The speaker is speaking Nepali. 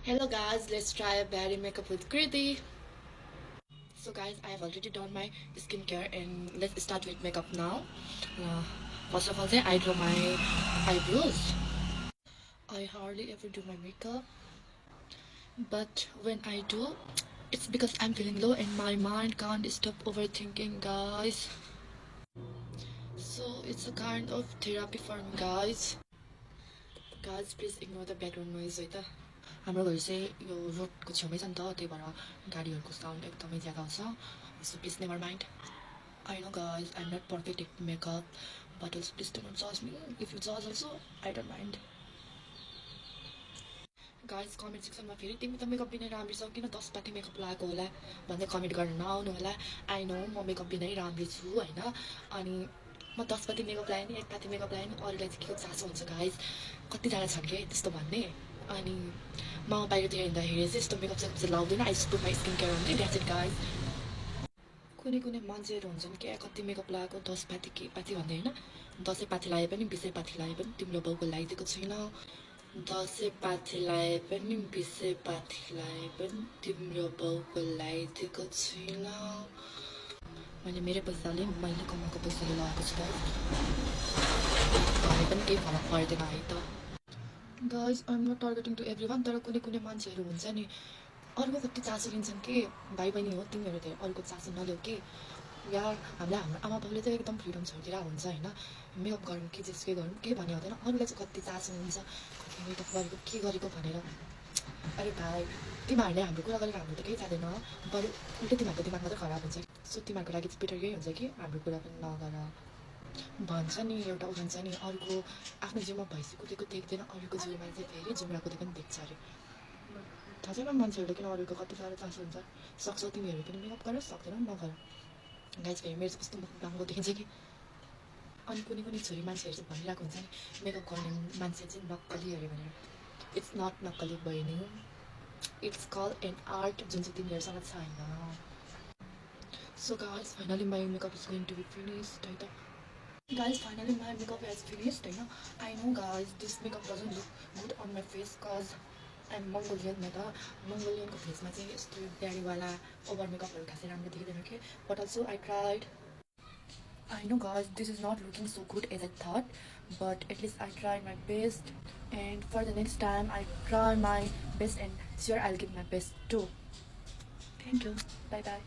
Hello guys, let's try a berry makeup with Kriti. So guys, I have already done my skincare and let's start with makeup now. Uh, First of all, I draw my eyebrows. I hardly ever do my makeup, but when I do, it's because I'm feeling low and my mind can't stop overthinking, guys. So it's a kind of therapy for me, guys. Guys, please ignore the background noise है त हाम्रो घर चाहिँ यो रोडको छेउमै छ नि त त्यही भएर गाडीहरूको साउन्ड एकदमै ज्यादा आउँछ so please never mind I know guys I am not perfect at makeup but also please do not जज मी इफ यु जज also I don't mind guys comment सेक्सनमा फेरि तिमी त मेकअप बिना राम्री छौ किन 10 पाटी मेकअप लगाएको होला भन्दै कमेन्ट गर्न नआउनु होला आई नो म मेकअप बिनै राम्री छु होइन अनि म 10 पाटी मेकअप लगाएँ नि 1 पाटी मेकअप लगाएँ नि अरूलाई चाहिँ के को चासो हुन्छ गाइज कतिजना छन् के त्यस्तो भन्ने अनि म बाहिरतिर हिँड्दाखेरि चाहिँ यस्तो मेकअप सेकअप चाहिँ लाउँदैन I just put my skin care हुन्थ्यो द्याट्स इट गाइज कुनै कुनै मान्छेहरू हुन्छन् क्या कति मेकअप लगाएको 10 पाती के पाती भन्दै होइन 10 पाती लगाए पनि 20 पाती लगाए पनि तिम्रो बाउको लगाइदिएको छैन 10 पाती लगाए पनि 20 पाती लगाए पनि तिम्रो बाउको लगाइदिएको छैन मैले मेरै पैसाले मैले कमाएको पैसाले लगाएको छु भने पनि केही फरक पर्दैन है त guys I'm not targeting to everyone तर कुनै कुनै मान्छेहरू हुन्छ नि अरूको कति चासो लिन्छन् कि भाइ बहिनी हो तिमीहरू त अरूको चासो नल्याउ कि यार हामीलाई हाम्रो आमा बाउले त एकदम फ्रिडम छोडिदिएर हुन्छ होइन मेकअप गरौँ कि जेसुकै गरौँ केही भन्ने हुँदैन अरूलाई चाहिँ कति चासो हुन्छ कति मेकअप गरेको के गरेको भनेर अरे भाइ तिमीहरूले हाम्रो कुरा गरेर हाम्रो त केही जाँदैन बरु उल्टै तिमीहरूको दिमाग मात्रै खराब हुन्छ सो तिमीहरूको लागि चाहिँ बेटर यही हुन्छ कि हाम्रो कुरा पनि नगर भन्छ नि एउटा भन्छ नि अरूको आफ्नो जिउमा भैँसी कुदेको देख्दैन अरूको जिउमा चाहिँ फेरि जुम्रा कुदेको पनि देख्छ अरे थाहा छैन मान्छेहरूले किन अरूको कति साह्रो चासो हुन्छ सक्छौ तिमीहरू पनि मेकअप गर सक्दैनौ नगर गाइज फेरि मेरो चाहिँ कस्तो मुख राम्रो देखिन्छ कि अनि कुनै कुनै छोरी मान्छेहरू चाहिँ भनिरहेको हुन्छ नि मेकअप गर्ने मान्छे चाहिँ नक्कली अरे भनेर इट्स नट नक्कली बहिनी इट्स कल एन आर्ट जुन चाहिँ तिमीहरूसँग छैन so guys finally my makeup is going to be finished है त guys finally my makeup has finished होइन I know guys this makeup doesn't look good on my face cause I'm Mongolian त मङ्गोलियनको फेसमा चाहिँ यस्तो ब्यारीवाला ओभर मेकअपहरू खासै राम्रो देखिँदैन कि but also I tried I know guys this is not looking so good as I thought but at least I tried my best and for the next time I try my best and sure I'll give my best too. Thank you. Bye bye.